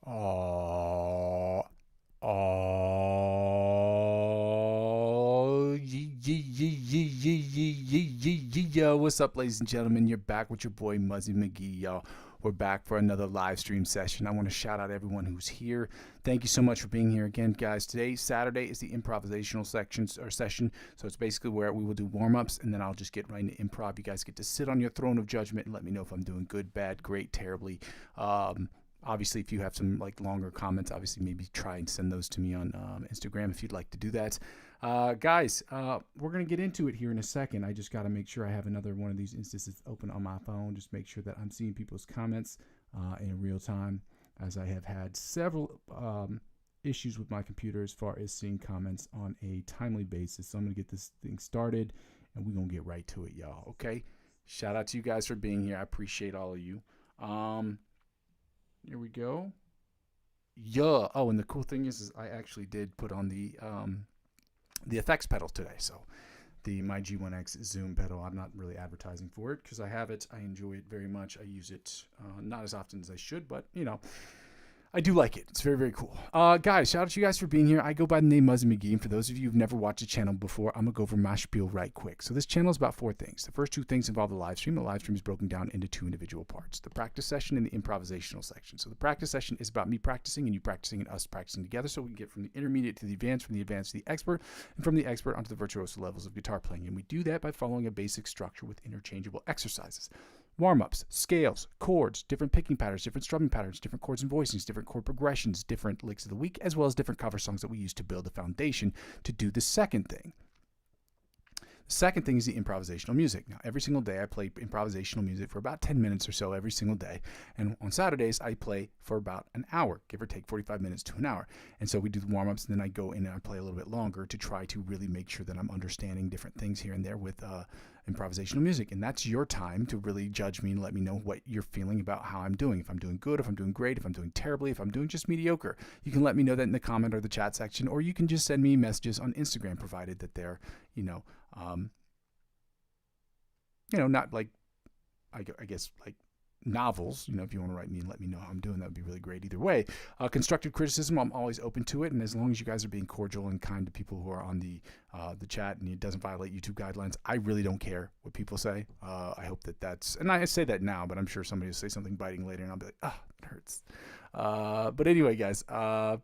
Oh, yeah. What's up, ladies and gentlemen? You're back with your boy Muzzy McGee, y'all. We're back for another live stream session. I want to shout out everyone who's here. Thank you so much for being here again, guys. Today, Saturday, is the improvisational session. So it's basically where we will do warm-ups, and then I'll just get right into improv. You guys get to sit on your throne of judgment and let me know if I'm doing good, bad, great, terribly. Obviously, if you have some like longer comments, obviously maybe try and send those to me on Instagram if you'd like to do that. Guys, we're going to get into it here in a second. I just got to make sure I have another one of these instances open on my phone. Just make sure that I'm seeing people's comments in real time, as I have had several issues with my computer as far as seeing comments on a timely basis. So I'm going to get this thing started, and we're going to get right to it, y'all. Okay? Shout out to you guys for being here. I appreciate all of you. Here we go. Yeah. Oh, and the cool thing is I actually did put on the effects pedal today. So my G1X Zoom pedal, I'm not really advertising for it because I have it. I enjoy it very much. I use it not as often as I should, but you know, I do like it. It's very, very cool. Guys, shout out to you guys for being here. I go by the name Muzzy McGee. And for those of you who've never watched the channel before, I'm going to go over my spiel right quick. So this channel is about 4 things. The first 2 things involve the live stream. The live stream is broken down into 2 individual parts: the practice session and the improvisational section. So the practice session is about me practicing and you practicing and us practicing together, so we can get from the intermediate to the advanced, from the advanced to the expert, and from the expert onto the virtuoso levels of guitar playing. And we do that by following a basic structure with interchangeable exercises. Warm-ups, scales, chords, different picking patterns, different strumming patterns, different chords and voicings, different chord progressions, different licks of the week, as well as different cover songs that we use to build a foundation to do the second thing. The second thing is the improvisational music. Now, every single day I play improvisational music for about 10 minutes or so every single day. And on Saturdays, I play for about an hour, give or take 45 minutes to an hour. And so we do the warm-ups, and then I go in and I play a little bit longer to try to really make sure that I'm understanding different things here and there with improvisational music. And that's your time to really judge me and let me know what you're feeling about how I'm doing. If I'm doing good, if I'm doing great, if I'm doing terribly, if I'm doing just mediocre. You can let me know that in the comment or the chat section, or you can just send me messages on Instagram, provided that they're, not like, I guess, like novels. If you want to write me and let me know how I'm doing, that would be really great. Either way, constructive criticism, I'm always open to it, and as long as you guys are being cordial and kind to people who are on the chat and it doesn't violate YouTube guidelines, I really don't care what people say. I hope that's, and I say that now, but I'm sure somebody will say something biting later, and I'll be like, it hurts. But anyway, guys, so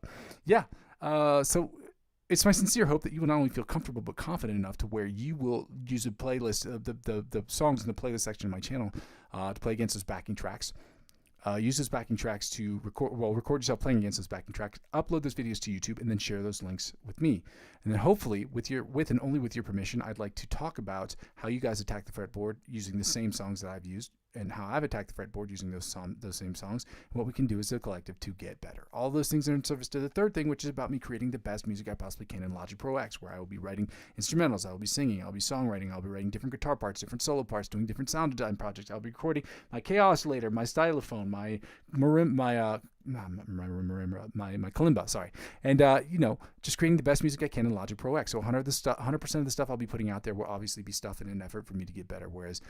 it's my sincere hope that you will not only feel comfortable but confident enough to where you will use a playlist of the songs in the playlist section of my channel to play against those backing tracks. Use those backing tracks to record yourself playing against those backing tracks, upload those videos to YouTube, and then share those links with me. And then hopefully, with and only with your permission, I'd like to talk about how you guys attack the fretboard using the same songs that I've used, and how I've attacked the fretboard using those same songs, and what we can do as a collective to get better. All those things are in service to the third thing, which is about me creating the best music I possibly can in Logic Pro X, where I will be writing instrumentals, I will be singing, I'll be songwriting, I'll be writing different guitar parts, different solo parts, doing different sound design projects. I'll be recording my oscillator, my stylophone, my kalimba, sorry, and just creating the best music I can in Logic Pro X. So 100% of the stuff I'll be putting out there will obviously be stuff in an effort for me to get better, whereas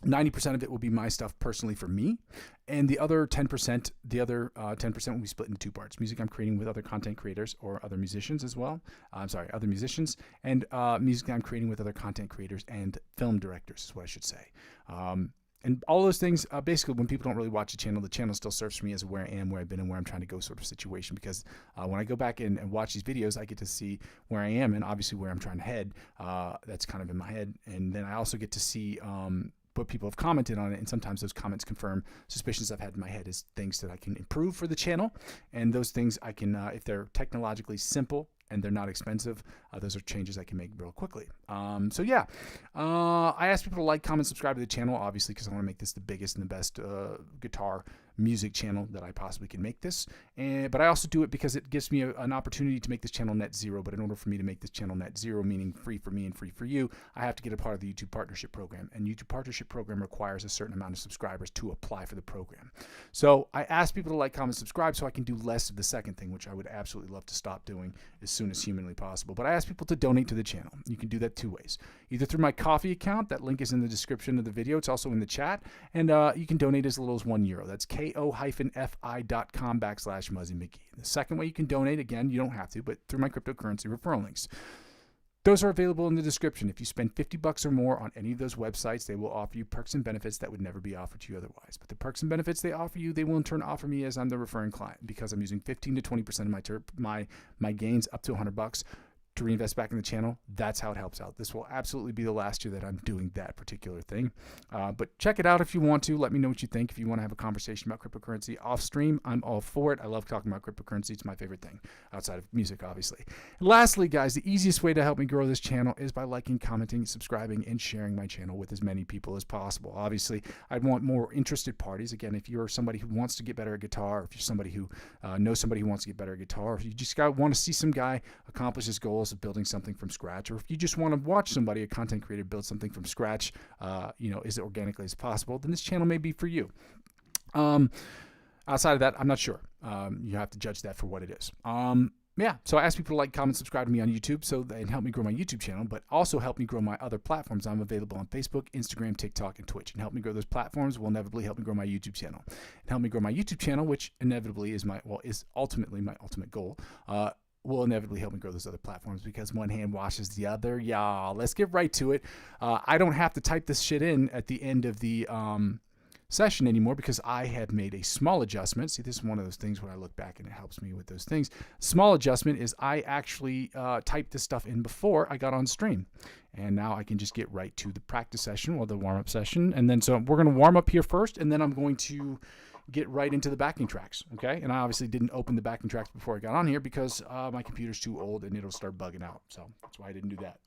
90% of it will be my stuff personally for me, and the other 10% will be split into 2 parts: music I'm creating with other content creators or other musicians as well. Other musicians, and music I'm creating with other content creators and film directors is what I should say. And all those things, basically, when people don't really watch the channel still serves for me as where I am, where I've been, and where I'm trying to go sort of situation. Because when I go back and watch these videos, I get to see where I am and obviously where I'm trying to head. That's kind of in my head. And then I also get to see what people have commented on it, and sometimes those comments confirm suspicions I've had in my head as things that I can improve for the channel. And those things I can, if they're technologically simple and they're not expensive, those are changes I can make real quickly. I ask people to like, comment, subscribe to the channel, obviously, because I want to make this the biggest and the best guitar music channel that I possibly can make this. But I also do it because it gives me an opportunity to make this channel net zero. But in order for me to make this channel net zero, meaning free for me and free for you, I have to get a part of the YouTube Partnership Program. And YouTube Partnership Program requires a certain amount of subscribers to apply for the program. So I ask people to like, comment, subscribe so I can do less of the second thing, which I would absolutely love to stop doing as soon as humanly possible. But I ask people to donate to the channel. You can do that 2 ways. either through my Coffee account. That link is in the description of the video. It's also in the chat. And you can donate as little as €1. That's ko-fi.com/Muzzy McGee. The second way you can donate, again, you don't have to, but through my cryptocurrency referral links. Those are available in the description. If you spend $50 or more on any of those websites, they will offer you perks and benefits that would never be offered to you otherwise. But the perks and benefits they offer you, they will in turn offer me as I'm the referring client, because I'm using 15 to 20% of my gains up to $100 to reinvest back in the channel. That's how it helps out. This will absolutely be the last year that I'm doing that particular thing. But check it out if you want to. Let me know what you think. If you want to have a conversation about cryptocurrency off stream, I'm all for it. I love talking about cryptocurrency. It's my favorite thing outside of music, obviously. And lastly, guys, the easiest way to help me grow this channel is by liking, commenting, subscribing, and sharing my channel with as many people as possible. Obviously, I'd want more interested parties. Again, if you're somebody who wants to get better at guitar, if you're somebody who knows somebody who wants to get better at guitar, if you just want to see some guy accomplish his goals of building something from scratch, or if you just want to watch somebody, a content creator, build something from scratch, as organically as possible, then this channel may be for you. Outside of that, I'm not sure. You have to judge that for what it is. So I ask people to like, comment, subscribe to me on YouTube and help me grow my YouTube channel, but also help me grow my other platforms. I'm available on Facebook, Instagram, TikTok, and Twitch. And help me grow those platforms will inevitably help me grow my YouTube channel. And help me grow my YouTube channel, which inevitably is ultimately my ultimate goal, will inevitably help me grow those other platforms, because one hand washes the other. Y'all, let's get right to it. I don't have to type this shit in at the end of the session anymore, because I have made a small adjustment. See, this is one of those things when I look back and it helps me with those things. Small adjustment is I actually typed this stuff in before I got on stream. And now I can just get right to the practice session or the warm-up session. And then so we're going to warm up here first, and then I'm going to get right into the backing tracks, okay? And I obviously didn't open the backing tracks before I got on here because my computer's too old and it'll start bugging out. So that's why I didn't do that.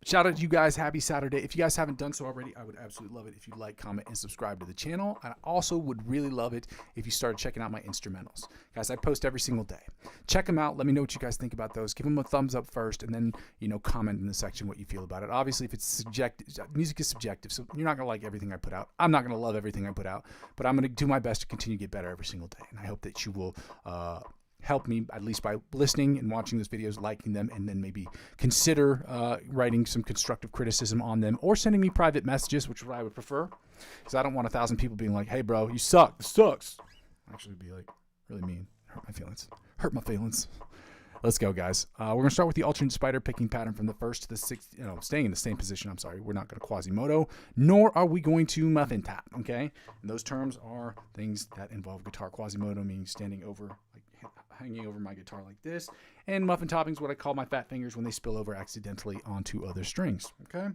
Shout out to you guys. Happy Saturday. If you guys haven't done so already, I would absolutely love it if you like, comment, and subscribe to the channel. I also would really love it if you started checking out my instrumentals. Guys, I post every single day. Check them out. Let me know what you guys think about those. Give them a thumbs up first, and then, comment in the section what you feel about it. Obviously, if it's subjective, music is subjective, so you're not going to like everything I put out. I'm not going to love everything I put out, but I'm going to do my best to continue to get better every single day. And I hope that you will help me, at least by listening and watching those videos, liking them, and then maybe consider writing some constructive criticism on them, or sending me private messages, which is what I would prefer, because I don't want 1,000 people being like, hey bro, you suck, this sucks. Actually be like really mean, hurt my feelings. Let's go, guys. We're going to start with the alternate spider picking pattern from the first to the sixth, staying in the same position. I'm sorry. We're not going to Quasimodo, nor are we going to muffin tap, okay? And those terms are things that involve guitar. Quasimodo means standing over, like hanging over my guitar like this. And muffin topping is what I call my fat fingers when they spill over accidentally onto other strings, okay?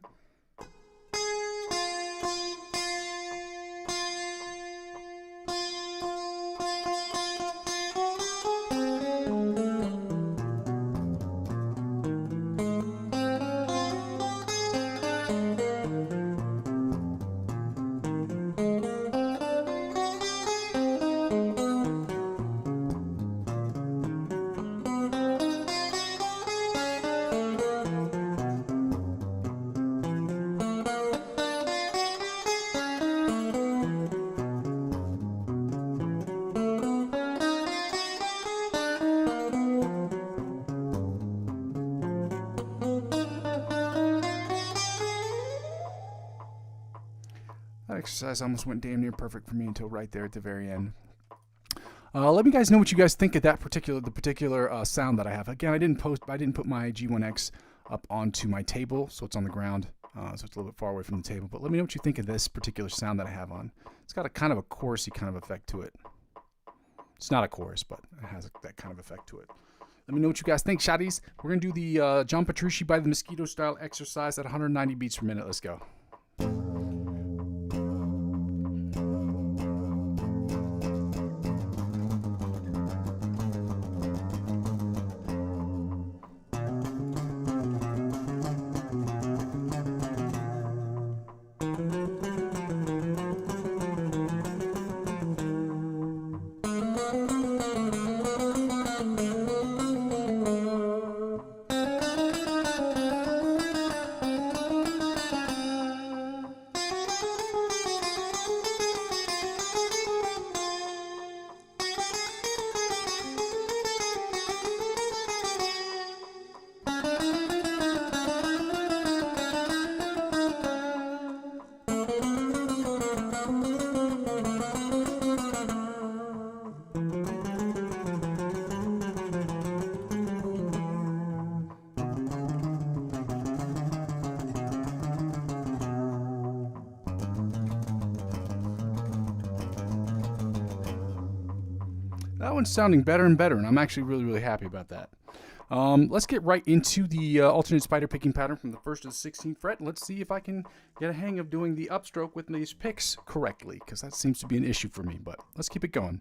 Exercise almost went damn near perfect for me until right there at the very end. Let me guys know what you guys think of the particular sound that I have. Again, I didn't put my G1X up onto my table, so it's on the ground, so it's a little bit far away from the table. But let me know what you think of this particular sound that I have on. It's got a kind of a chorusy kind of effect to it. It's not a chorus, but it has that kind of effect to it. Let me know what you guys think, shotties. We're gonna do the John Petrucci by the Mosquito style exercise at 190 beats per minute. Let's go. That one's sounding better and better, and I'm actually really, really happy about that. Let's get right into the alternate spider picking pattern from the 1st to the 16th fret. Let's see if I can get a hang of doing the upstroke with these picks correctly, because that seems to be an issue for me, but let's keep it going.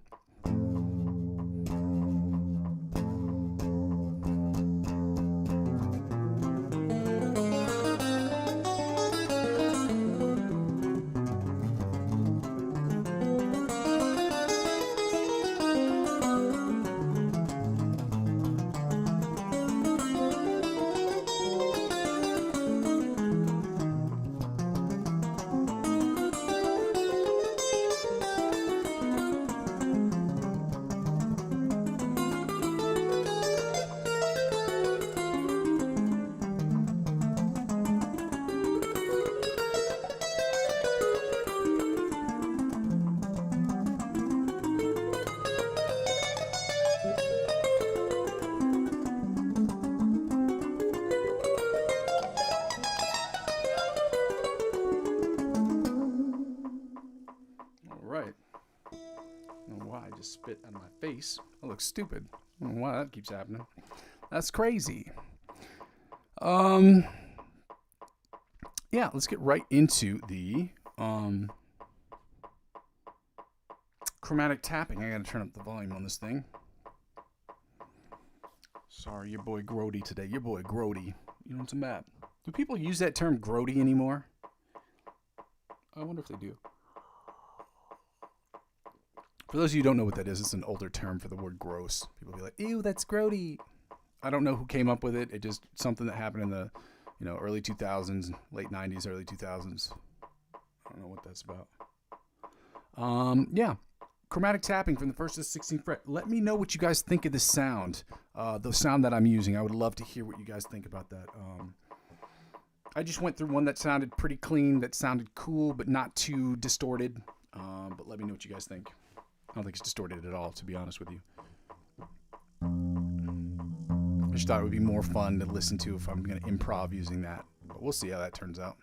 Just spit on my face. I look stupid. I don't know why that keeps happening. That's crazy. Yeah, let's get right into the chromatic tapping. I gotta turn up the volume on this thing. Sorry, your boy Grody today. Your boy Grody. You know what's a map? Do people use that term Grody anymore? I wonder if they do. For those of you who don't know what that is, it's an older term for the word gross. People be like, ew, that's grody. I don't know who came up with it. It just something that happened in the early 2000s, late 90s, early 2000s. I don't know what that's about. Yeah. Chromatic tapping from the 1st to the 16th fret. Let me know what you guys think of this sound. The sound that I'm using. I would love to hear what you guys think about that. I just went through one that sounded pretty clean, that sounded cool, but not too distorted. But let me know what you guys think. I don't think it's distorted at all, to be honest with you. I just thought it would be more fun to listen to if I'm going to improv using that. But we'll see how that turns out.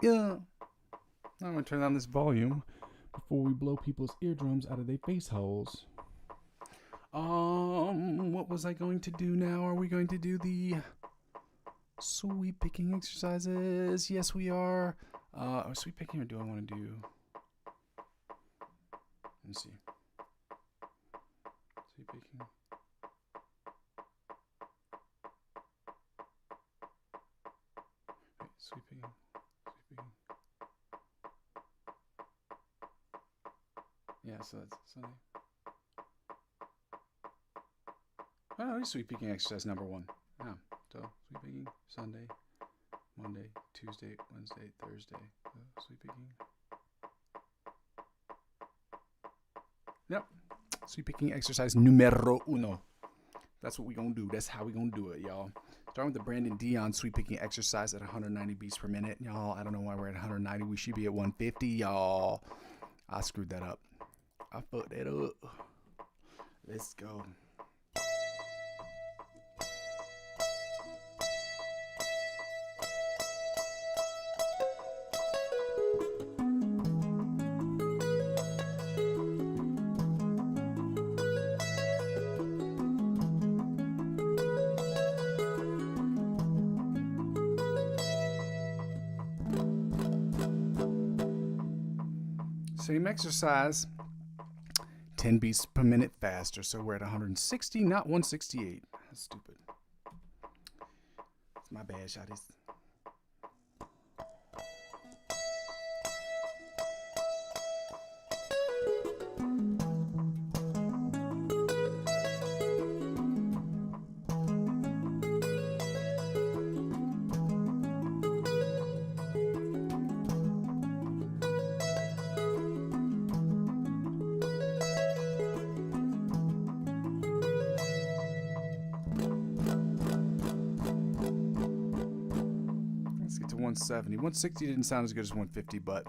Yeah. I'm going to turn down this volume before we blow people's eardrums out of their face holes. What was I going to do now? Are we going to do the sweep picking exercises? Yes, we are. Sweep picking, or do I want to do... Let me see. Sweep picking. Wait, sweeping. Yeah, so that's Sunday. Oh, it's sweep picking exercise number 1. Yeah, so sweep picking Sunday, Monday, Tuesday, Wednesday, Thursday. Sweep picking. Yep, sweep picking exercise numero 1. That's what we're gonna do. That's how we're gonna do it, y'all. Starting with the Brandon Dion sweep picking exercise at 190 beats per minute, y'all. I don't know why we're at 190. We should be at 150, y'all. I screwed that up. I fucked that up. Let's go. Same exercise. 10 beats per minute faster. So we're at 160, not 168. That's stupid. It's my bad, shotties. Let's get to 170. 160 didn't sound as good as 150, but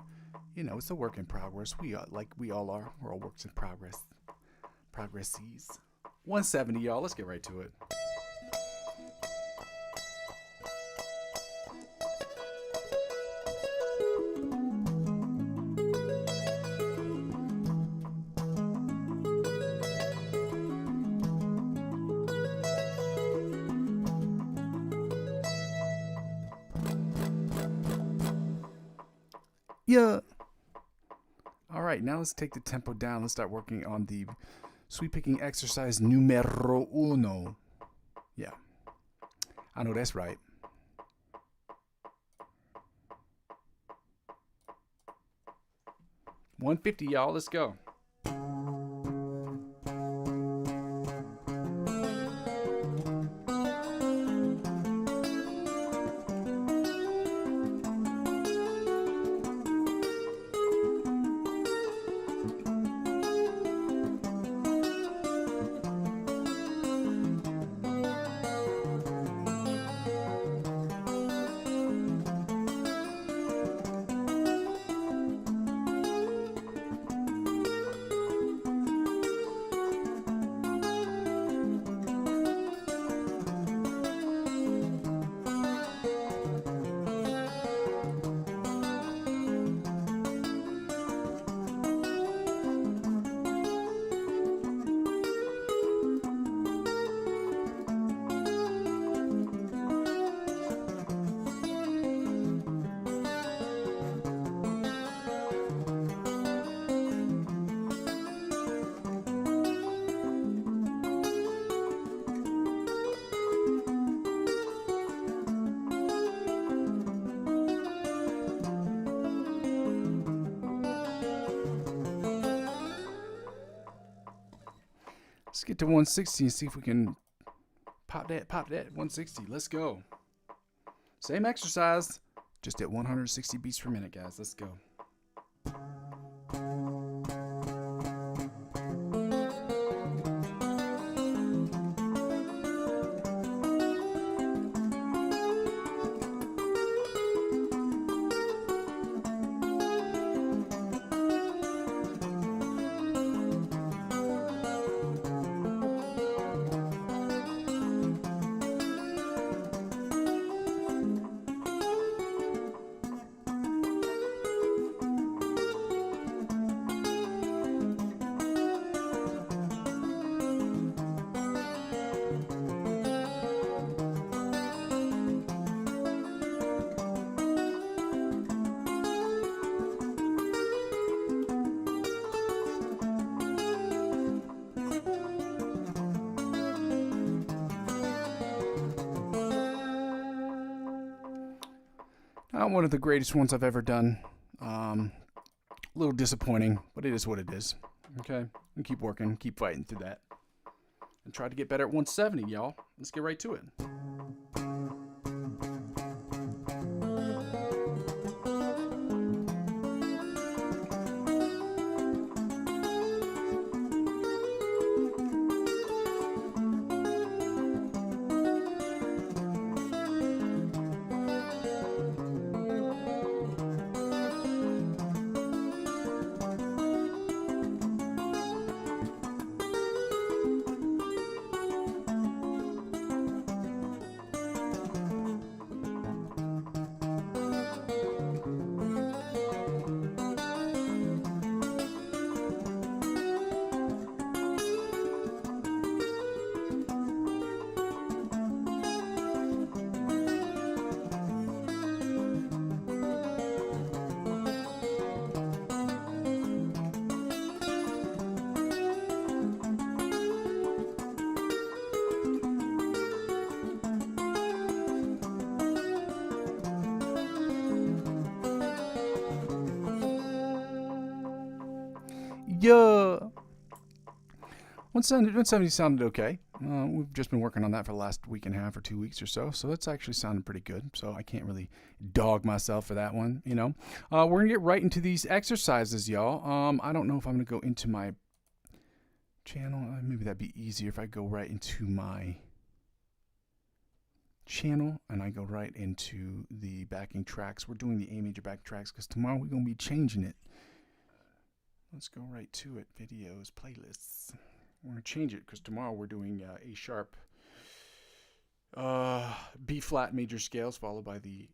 you know, it's a work in progress. We are like we all are. We're all works in progress. Progresses. 170, y'all. Let's get right to it. Yeah. All right, now let's take the tempo down. Let's start working on the sweep picking exercise numero uno. Yeah, I know that's right. $150, y'all. Let's go. Let's get to 160 and see if we can pop that 160. Let's go. Same exercise, just at 160 beats per minute, guys. Let's go. Not one of the greatest ones I've ever done. A little disappointing, but it is what it is. Okay, and keep working, keep fighting through that, and try to get better at 170, y'all. Let's get right to it. Yeah. 170 sounded okay. We've just been working on that for the last week and a half or 2 weeks or so. So that's actually sounded pretty good. So I can't really dog myself for that one, you know. We're going to get right into these exercises, y'all. I don't know if I'm going to go into my channel. Maybe that'd be easier if I go right into my channel and I go right into the backing tracks. We're doing the A major back tracks because tomorrow we're going to be changing it. Let's go right to it. Videos, playlists. We're going to change it because tomorrow we're doing A sharp, B flat major scales followed by the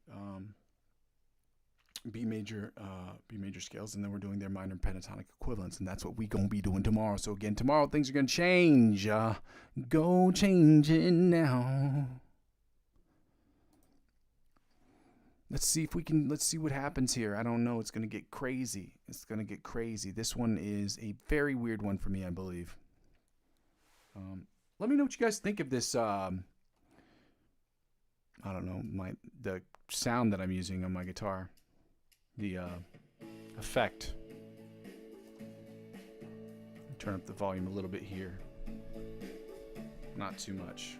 B major scales, and then we're doing their minor pentatonic equivalents, and that's what we're going to be doing tomorrow. So again, tomorrow things are going to change. Go change it now. Let's see what happens here. I don't know. It's going to get crazy. This one is a very weird one for me, I believe. Let me know what you guys think of this. I don't know, the sound that I'm using on my guitar. The effect. Turn up the volume a little bit here. Not too much.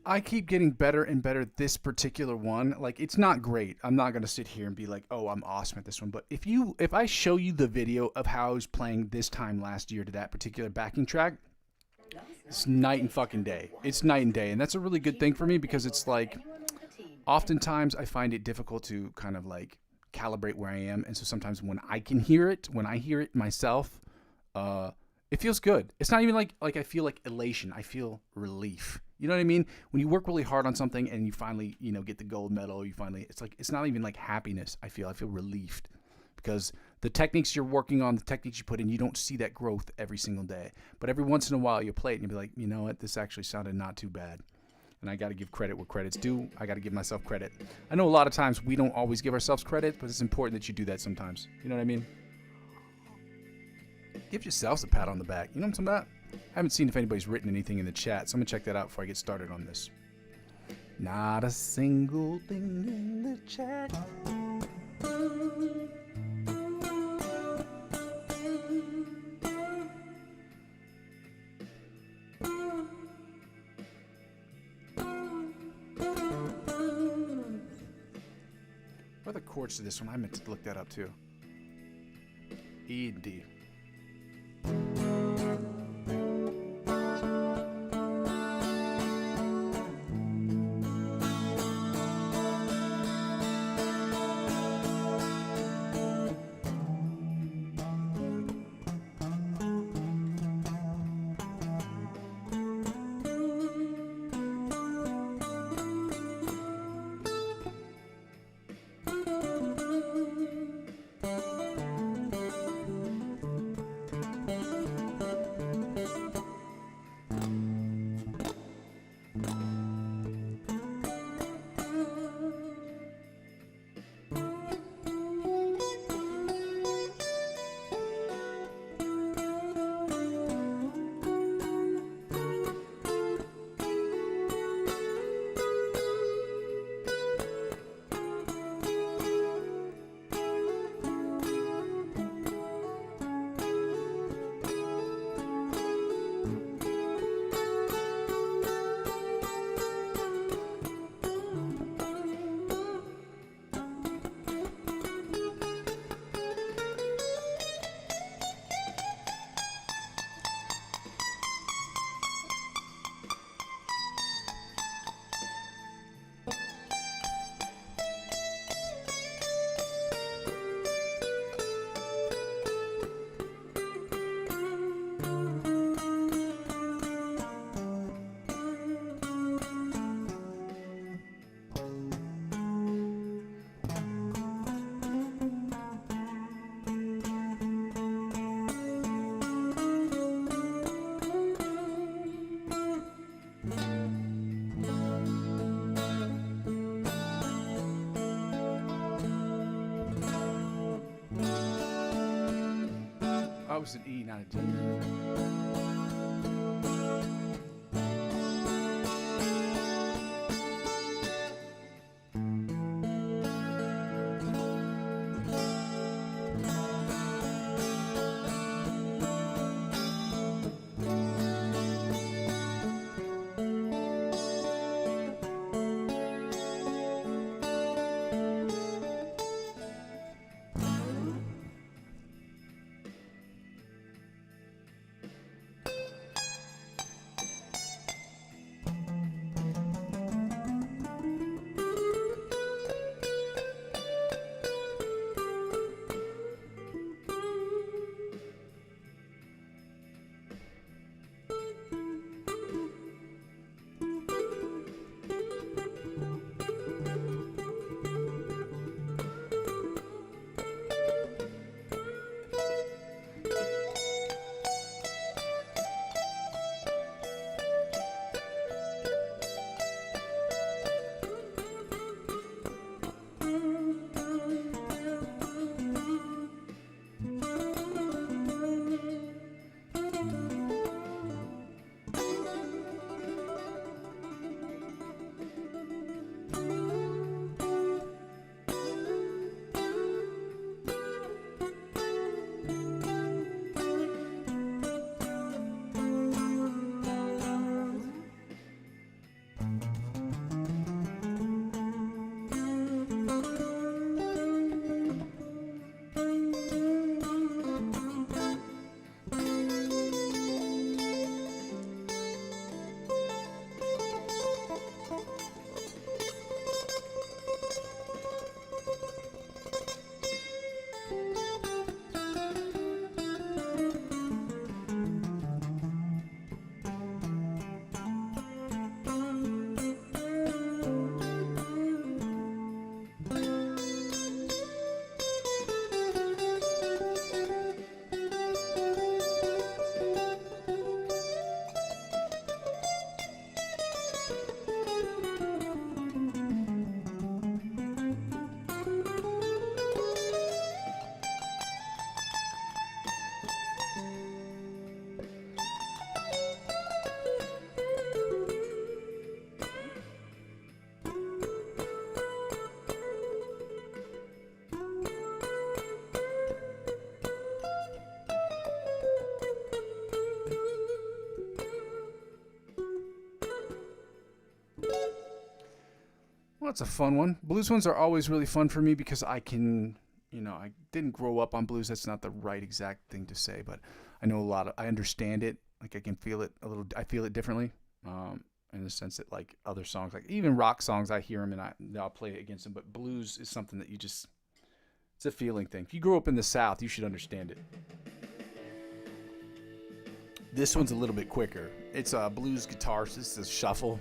I keep getting better and better at this particular one. Like, it's not great. I'm not gonna sit here and be like, oh, I'm awesome at this one. But if I show you the video of how I was playing this time last year to that particular backing track, it's night and fucking day. It's night and day, and that's a really good thing for me because it's like, oftentimes I find it difficult to kind of like calibrate where I am, and so sometimes when I hear it myself, it feels good. It's not even like I feel like elation. I feel relief. You know what I mean? When you work really hard on something and you finally, get the gold medal, it's not even like happiness. I feel relieved because the techniques you're working on, the techniques you put in, you don't see that growth every single day. But every once in a while you'll play it and you'll be like, you know what? This actually sounded not too bad. And I got to give credit where credit's due. I got to give myself credit. I know a lot of times we don't always give ourselves credit, but it's important that you do that sometimes. You know what I mean? Give yourselves a pat on the back. You know what I'm talking about? I haven't seen if anybody's written anything in the chat, so I'm going to check that out before I get started on this. Not a single thing in the chat. What are the chords to this one? I meant to look that up too. E and D. Oh, it's an E, not a D. That's a fun one. Blues ones are always really fun for me because I can, I didn't grow up on blues. That's not the right exact thing to say, but I know I understand it. Like I can feel it a little. I feel it differently, in the sense that like other songs, like even rock songs, I hear them and I'll play it against them. But blues is something that it's a feeling thing. If you grew up in the South, you should understand it. This one's a little bit quicker. It's a blues guitar. So this is a shuffle.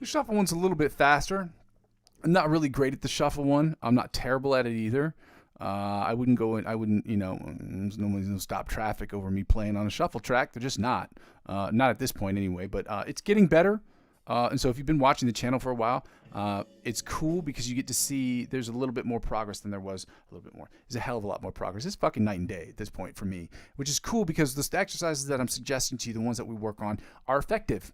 The shuffle one's a little bit faster. I'm not really great at the shuffle one. I'm not terrible at it either. I wouldn't go in. I wouldn't. Nobody's gonna stop traffic over me playing on a shuffle track. They're just not. Not at this point anyway. But it's getting better. And so if you've been watching the channel for a while, it's cool because you get to see there's a little bit more progress than there was. A little bit more. There's a hell of a lot more progress. It's fucking night and day at this point for me, which is cool because the exercises that I'm suggesting to you, the ones that we work on, are effective.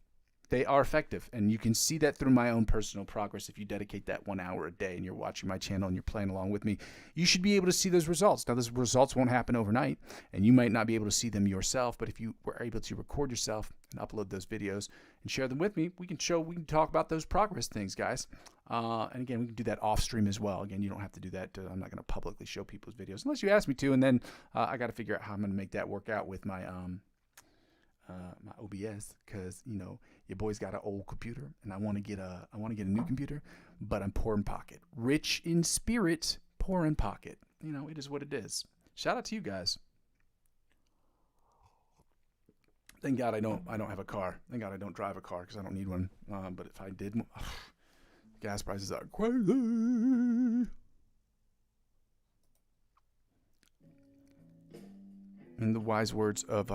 They are effective, and you can see that through my own personal progress. If you dedicate that 1 hour a day and you're watching my channel and you're playing along with me, you should be able to see those results. Now, those results won't happen overnight, and you might not be able to see them yourself, but if you were able to record yourself and upload those videos and share them with me, we can talk about those progress things, guys. And again, we can do that off stream as well. Again, you don't have to do that. I'm not going to publicly show people's videos unless you ask me to, and then I got to figure out how I'm going to make that work out with my my OBS, because your boy's got an old computer and I want to get a new computer, but I'm poor in pocket. Rich in spirit, poor in pocket. It is what it is. Shout out to you guys. Thank God I don't have a car. Thank God I don't drive a car because I don't need one. But if I did, Gas prices are crazy. In the wise words of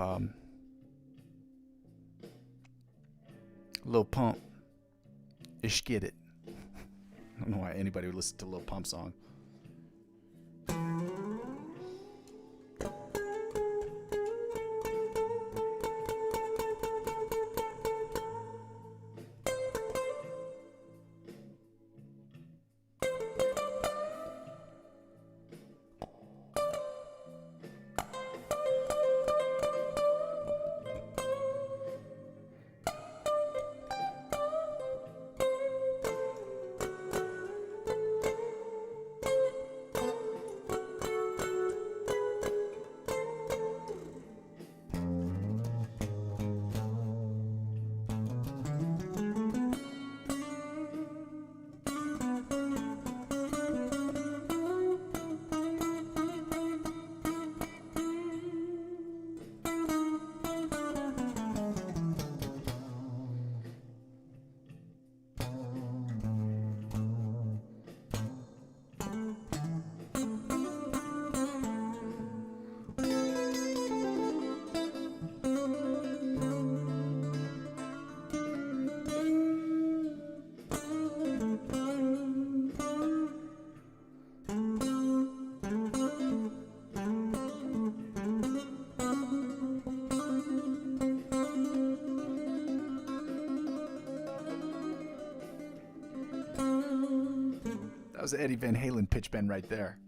Lil Pump, ish get it. I don't know why anybody would listen to Lil Pump song. That was Eddie Van Halen pitch bend right there.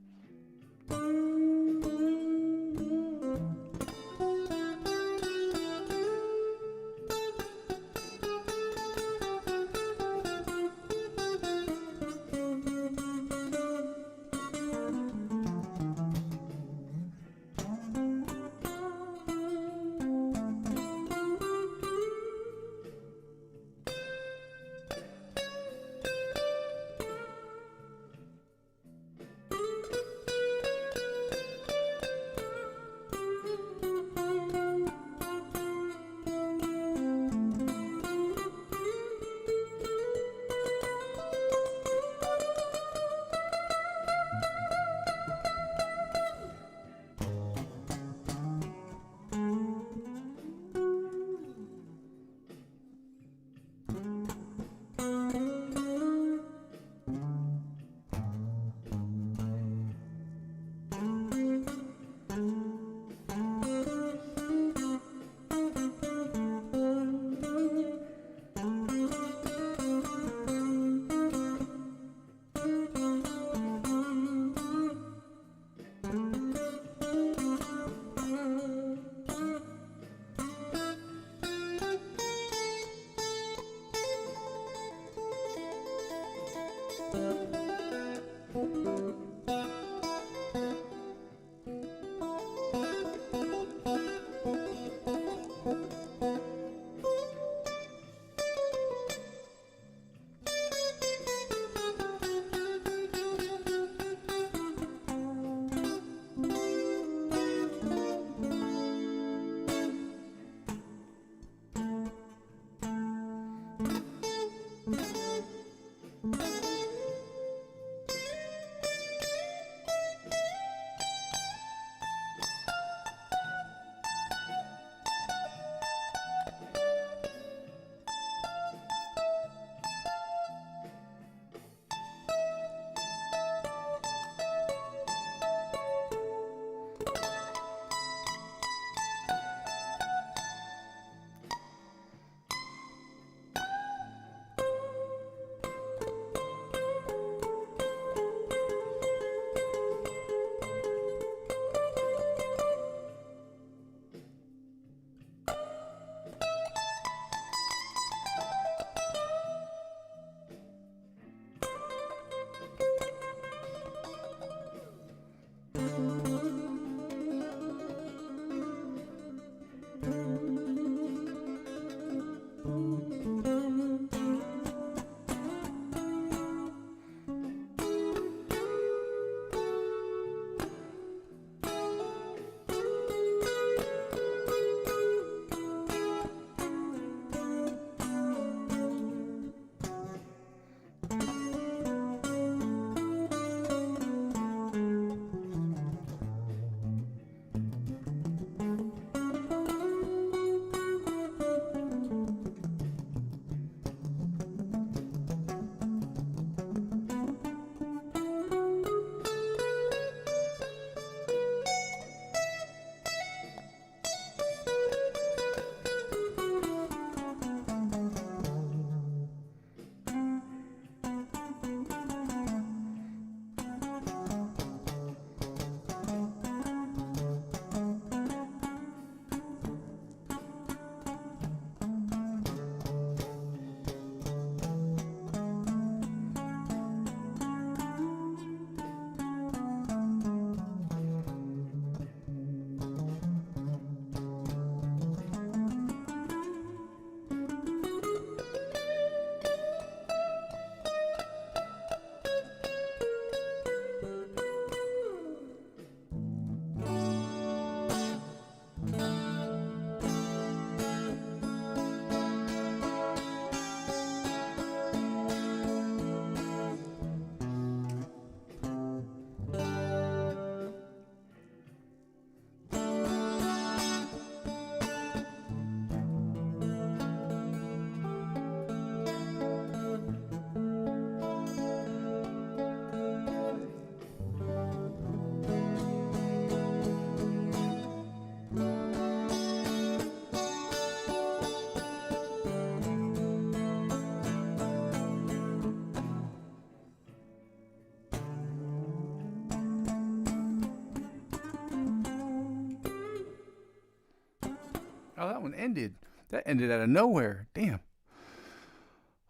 that one ended. That ended out of nowhere. Damn.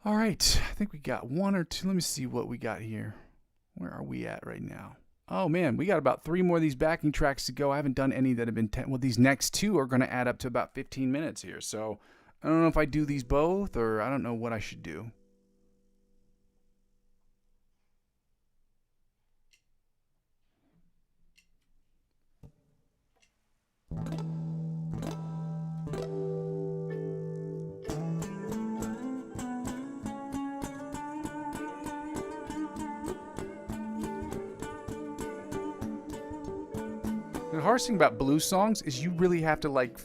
All right. I think we got one or two. Let me see what we got here. Where are we at right now? Oh, man. We got about 3 more of these backing tracks to go. I haven't done any that have been 10. Well, these next 2 are going to add up to about 15 minutes here. So I don't know if I do these both or I don't know what I should do. The hardest thing about blues songs is you really have to like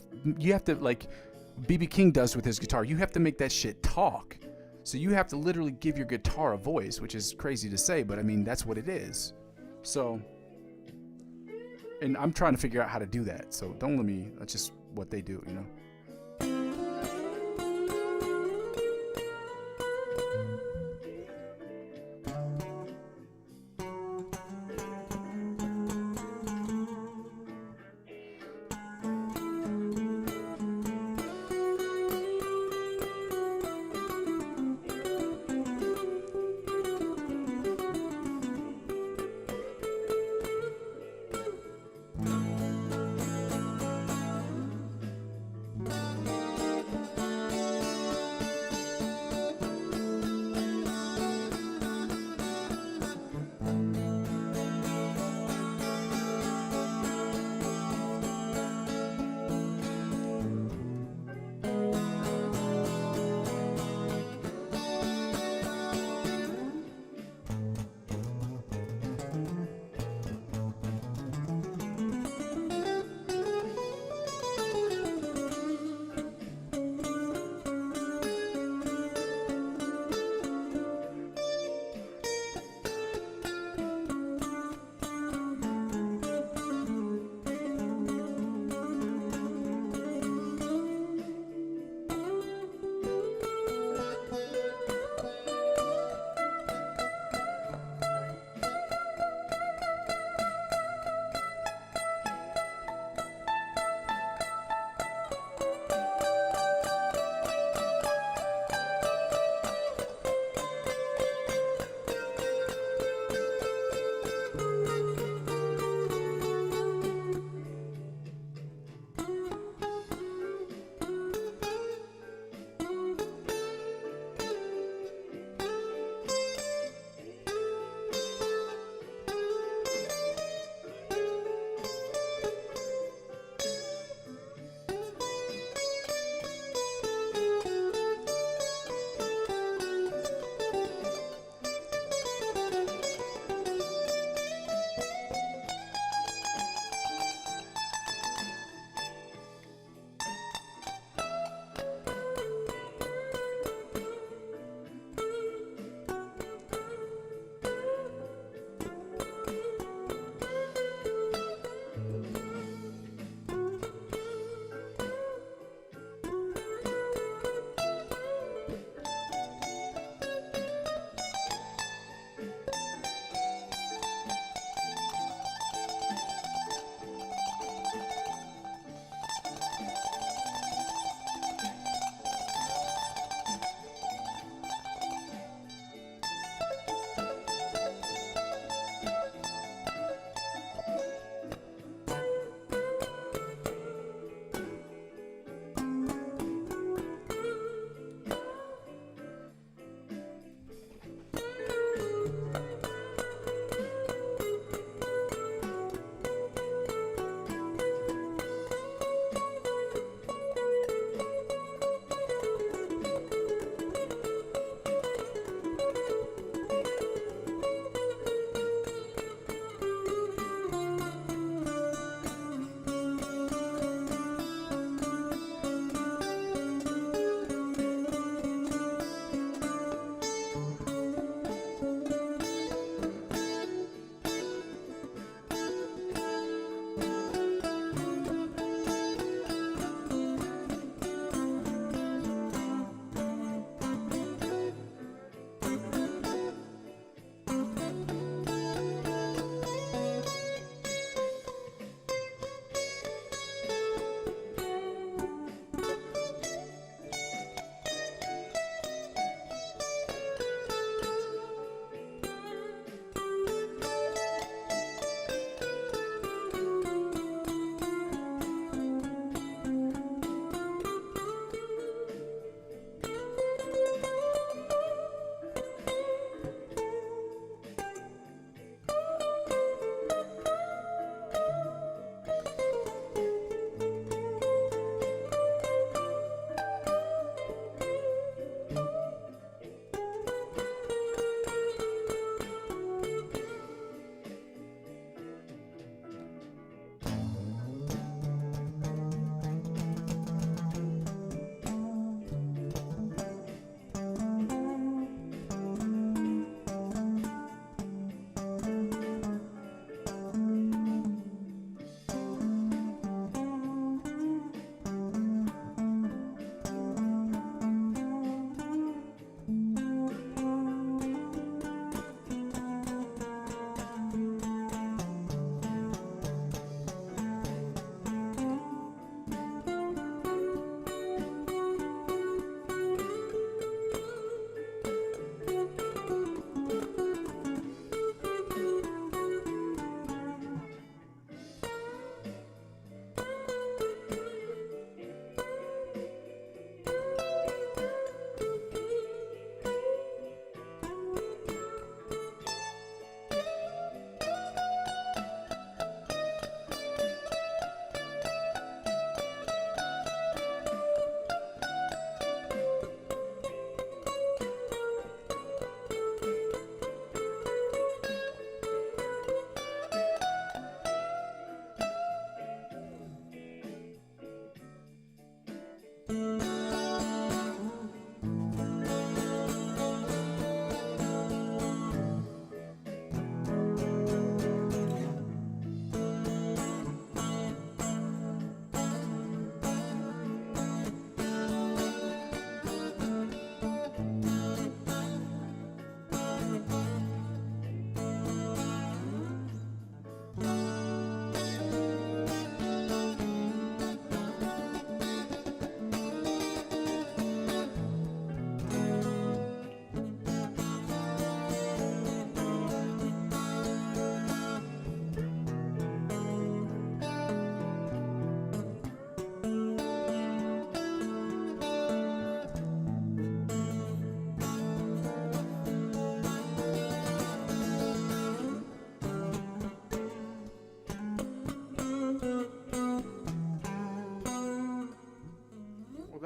B.B. King does with his guitar. You have to make that shit talk. So you have to literally give your guitar a voice, which is crazy to say, but I mean, that's what it is. So, and I'm trying to figure out how to do that. So don't let me, that's just what they do, you know?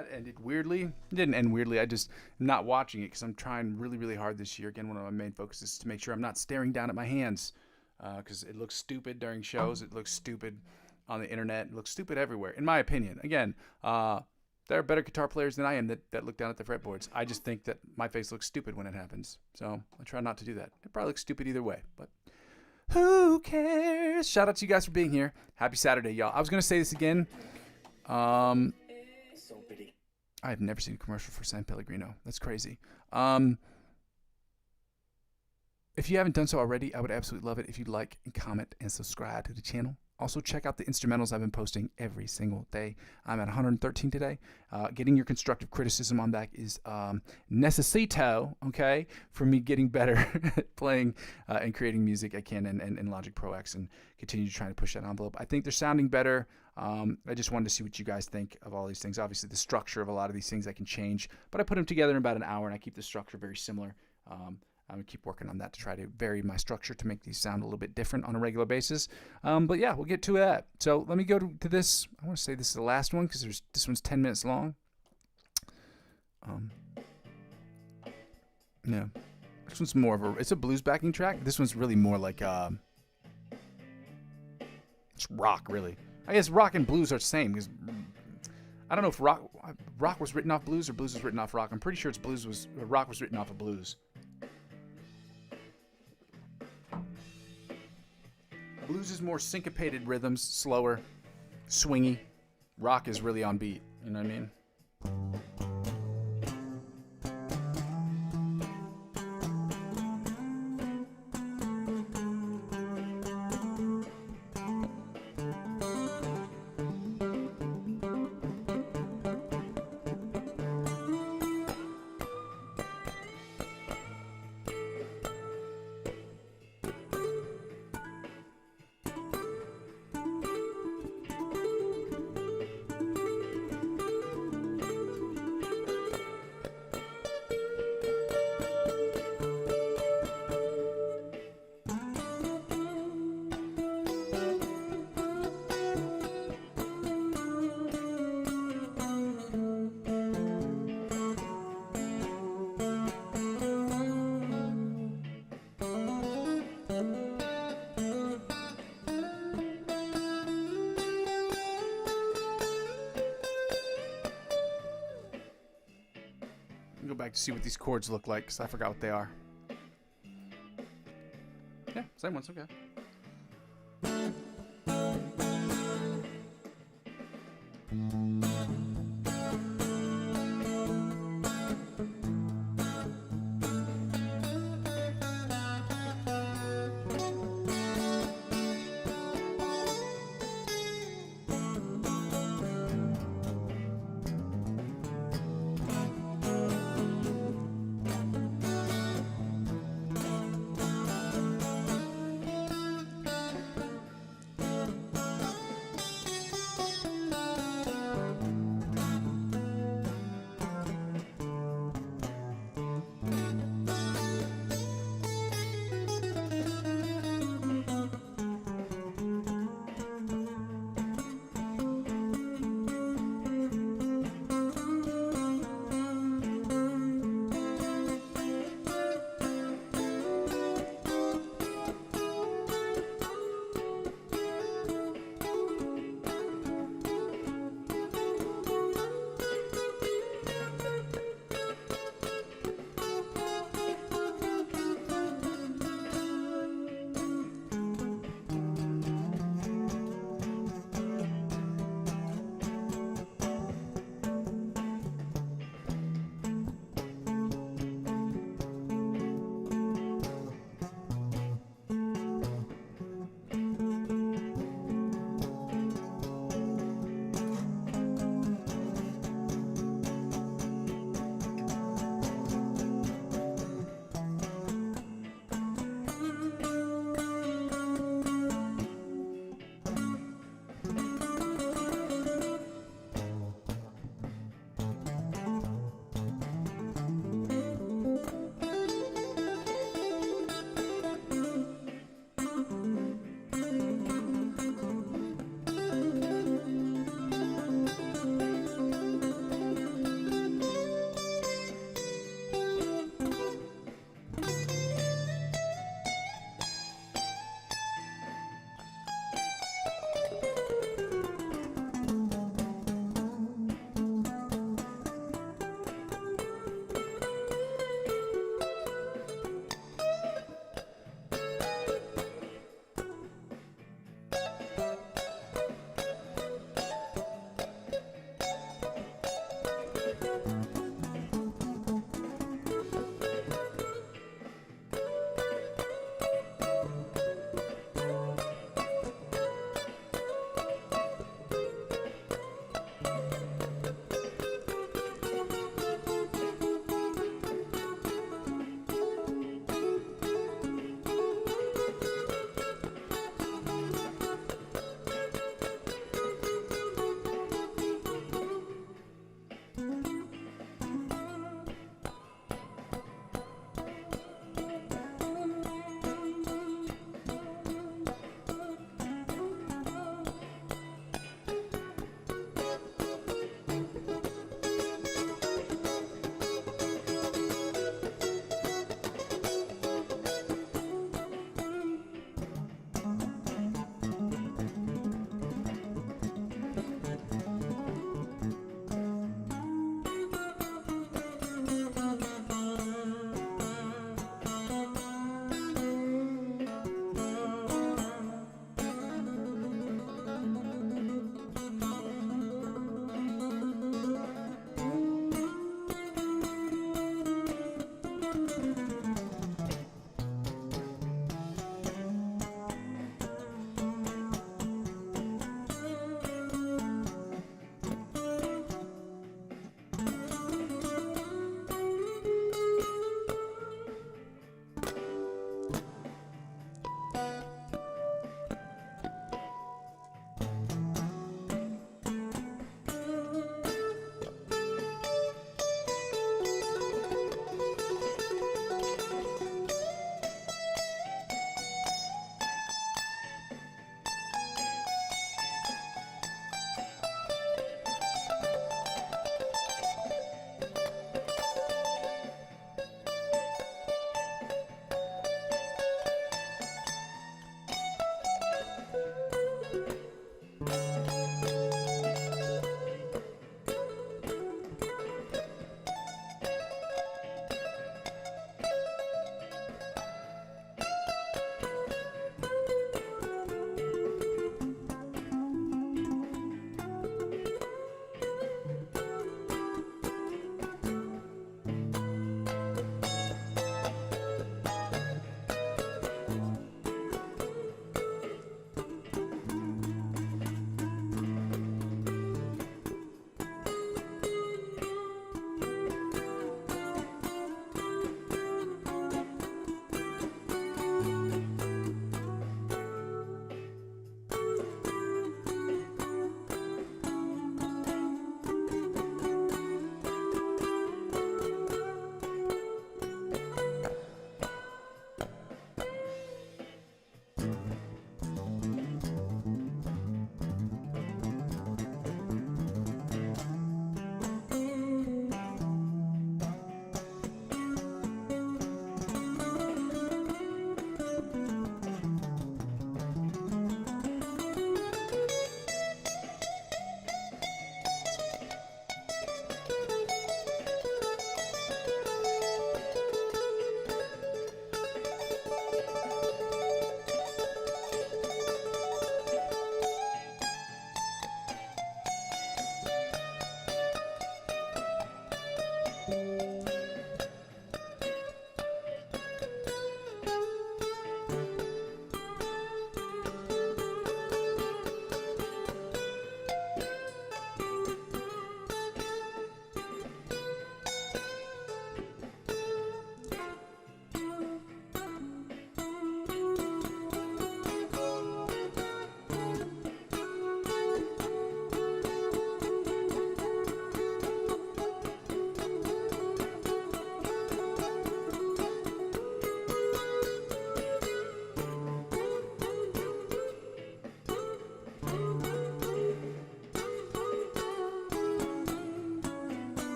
that ended weirdly. It didn't end weirdly. I just am not watching it because I'm trying really, really hard this year. Again, one of my main focuses is to make sure I'm not staring down at my hands because it looks stupid during shows. It looks stupid on the internet. It looks stupid everywhere, in my opinion. Again, there are better guitar players than I am that look down at the fretboards. I just think that my face looks stupid when it happens. So I try not to do that. It probably looks stupid either way, but who cares? Shout out to you guys for being here. Happy Saturday, y'all. I was going to say this again. I've never seen a commercial for San Pellegrino. That's crazy. If you haven't done so already, I would absolutely love it if you'd like and comment and subscribe to the channel. Also, check out the instrumentals I've been posting every single day. I'm at 113 today. Getting your constructive criticism on that is necessito, okay, for me getting better at playing and creating music I can in Logic Pro X and continue trying to push that envelope. I think they're sounding better. I just wanted to see what you guys think of all these things. Obviously, the structure of a lot of these things I can change, but I put them together in about an hour, and I keep the structure very similar. I'm going to keep working on that to try to vary my structure to make these sound a little bit different on a regular basis. But yeah, we'll get to that. So let me go to this. I want to say this is the last one because this one's 10 minutes long. Yeah. This one's more of it's a blues backing track. This one's really more like, it's rock, really. I guess rock and blues are the same because I don't know if rock was written off blues or blues was written off rock. I'm pretty sure rock was written off of blues. Blues is more syncopated rhythms, slower, swingy. Rock is really on beat. You know what I mean? Go back to see what these chords look like because I forgot what they are. Yeah, same ones, okay.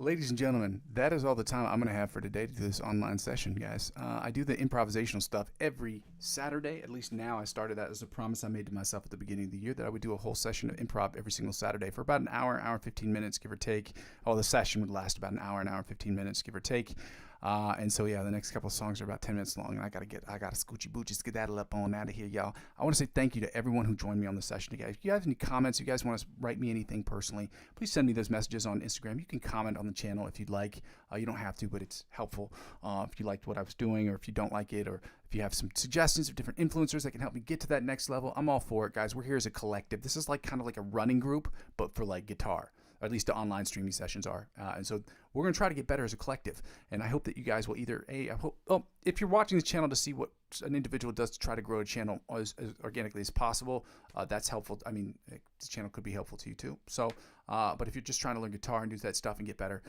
Ladies and gentlemen, that is all the time I'm going to have for today to do this online session, guys. I do the improvisational stuff every Saturday. At least now I started that as a promise I made to myself at the beginning of the year that I would do a whole session of improv every single Saturday for about an hour and 15 minutes, give or take. Oh, the session would last about an hour and 15 minutes, give or take. And so yeah, the next couple of songs are about 10 minutes long, and I gotta scoochie boochie skedaddle up on out of here, y'all. I want to say thank you to everyone who joined me on the session today. If you have any comments, if you guys want to write me anything personally, please send me those messages on Instagram. You can comment on the channel if you'd like. You don't have to, but it's helpful if you liked what I was doing, or if you don't like it, or if you have some suggestions of different influencers that can help me get to that next level. I'm all for it, guys. We're here as a collective. This is like kind of like a running group, but for like guitar. Or at least the online streaming sessions are. And so we're going to try to get better as a collective. And I hope that you guys will either, if you're watching this channel to see what an individual does to try to grow a channel as organically as possible, that's helpful. I mean, this channel could be helpful to you too. So, but if you're just trying to learn guitar and do that stuff and get better,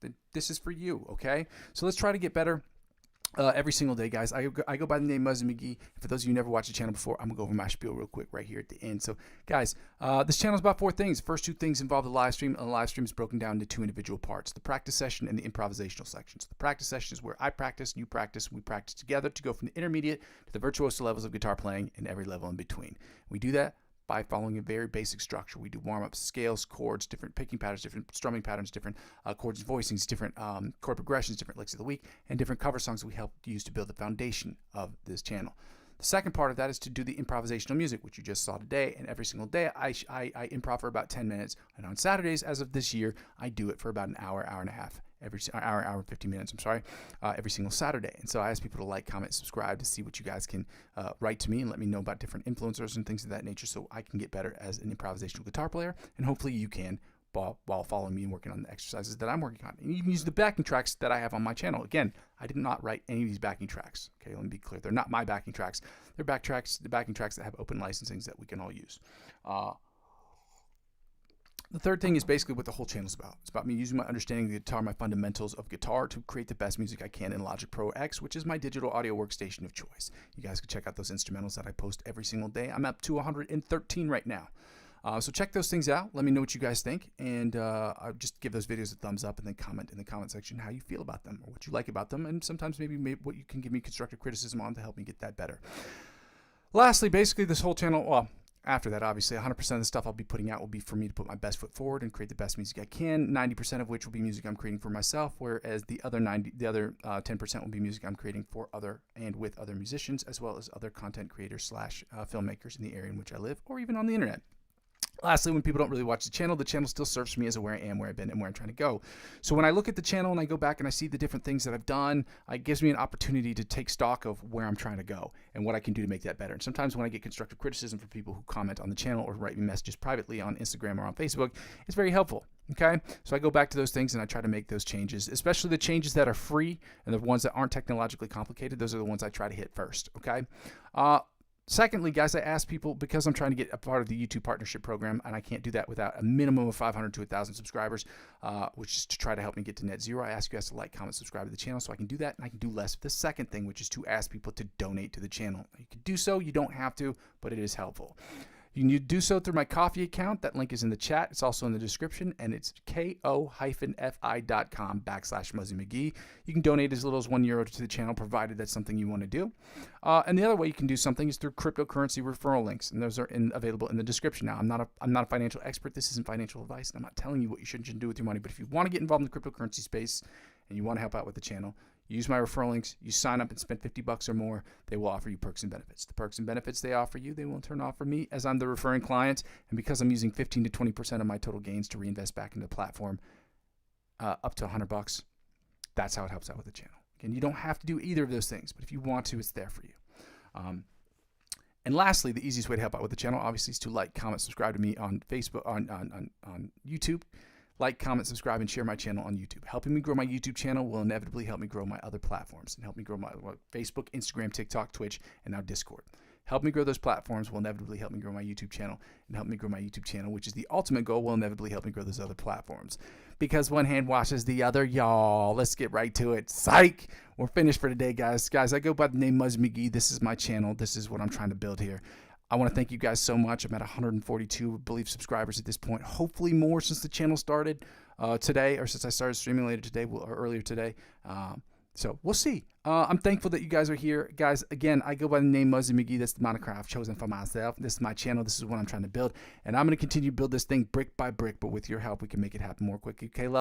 then this is for you, okay? So let's try to get better. Every single day, guys. I go by the name Muzzy McGee. For those of you who never watched the channel before, I'm going to go over my spiel real quick right here at the end. So, guys, this channel is about 4 things. The first 2 things involve the live stream, and the live stream is broken down into 2 individual parts, the practice session and the improvisational sections. The practice session is where I practice, you practice, we practice together to go from the intermediate to the virtuoso levels of guitar playing and every level in between. We do that by following a very basic structure. We do warm-ups, scales, chords, different picking patterns, different strumming patterns, different chords and voicings, different chord progressions, different licks of the week, and different cover songs we help use to build the foundation of this channel. The second part of that is to do the improvisational music, which you just saw today, and every single day I improv for about 10 minutes, and on Saturdays, as of this year, I do it for about an hour, hour and a half. Every hour and 15 minutes, every single Saturday. And so I ask people to like, comment, subscribe to see what you guys can write to me and let me know about different influencers and things of that nature so I can get better as an improvisational guitar player. And hopefully you can while following me and working on the exercises that I'm working on. And even use the backing tracks that I have on my channel. Again, I did not write any of these backing tracks. Okay, let me be clear. They're not my backing tracks. They're the backing tracks that have open licensings that we can all use. The third thing is basically what the whole channel is about. It's about me using my understanding of the guitar, my fundamentals of guitar to create the best music I can in Logic Pro X, which is my digital audio workstation of choice. You guys can check out those instrumentals that I post every single day. I'm up to 113 right now. So check those things out. Let me know what you guys think, and I'll just give those videos a thumbs up and then comment in the comment section how you feel about them or what you like about them, and sometimes maybe what you can give me constructive criticism on to help me get that better. Lastly, basically this whole channel, well, after that, obviously, 100% of the stuff I'll be putting out will be for me to put my best foot forward and create the best music I can. 90% of which will be music I'm creating for myself, whereas the other 10% will be music I'm creating for other and with other musicians, as well as other content creators / filmmakers in the area in which I live, or even on the internet. Lastly, when people don't really watch the channel still serves for me as a where I am, where I've been, and where I'm trying to go. So when I look at the channel and I go back and I see the different things that I've done, it gives me an opportunity to take stock of where I'm trying to go and what I can do to make that better. And sometimes when I get constructive criticism from people who comment on the channel or write me messages privately on Instagram or on Facebook, it's very helpful. Okay, so I go back to those things and I try to make those changes, especially the changes that are free and the ones that aren't technologically complicated. Those are the ones I try to hit first. Okay. Secondly, guys, I ask people, because I'm trying to get a part of the YouTube partnership program, and I can't do that without a minimum of 500 to 1,000 subscribers, which is to try to help me get to net zero. I ask you guys to like, comment, subscribe to the channel so I can do that, and I can do less of the second thing, which is to ask people to donate to the channel. You can do so. You don't have to, but it is helpful. You can do so through my Coffee account. That link is in the chat. It's also in the description, and it's ko-fi.com/Muzzy McGee. You can donate as little as €1 to the channel, provided that's something you want to do. And the other way you can do something is through cryptocurrency referral links, and those are available in the description. Now, I'm not a financial expert. This isn't financial advice, and I'm not telling you what you should and shouldn't do with your money. But if you want to get involved in the cryptocurrency space and you want to help out with the channel, use my referral links. You sign up and spend $50 or more. They will offer you perks and benefits. The perks and benefits they offer you, they will in turn offer me, as I'm the referring client. And because I'm using 15 to 20% of my total gains to reinvest back into the platform, up to $100, that's how it helps out with the channel. Again, you don't have to do either of those things, but if you want to, it's there for you. And lastly, the easiest way to help out with the channel, obviously, is to like, comment, subscribe to me on Facebook, on YouTube. Like, comment, subscribe, and share my channel on YouTube. Helping me grow my YouTube channel will inevitably help me grow my other platforms and help me grow my Facebook, Instagram, TikTok, Twitch, and now Discord. Help me grow those platforms will inevitably help me grow my YouTube channel, and help me grow my YouTube channel, which is the ultimate goal, will inevitably help me grow those other platforms. Because one hand washes the other, y'all. Let's get right to it. Psych! We're finished for today, guys. Guys, I go by the name Muzzy McGee. This is my channel. This is what I'm trying to build here. I want to thank you guys so much. I'm at 142, I believe, subscribers at this point. Hopefully more since the channel started today, or since I started streaming later today or earlier today. So we'll see. I'm thankful that you guys are here. Guys, again, I go by the name Muzzy McGee. That's the moniker I've chosen for myself. This is my channel. This is what I'm trying to build. And I'm going to continue to build this thing brick by brick, but with your help, we can make it happen more quickly. Okay, love?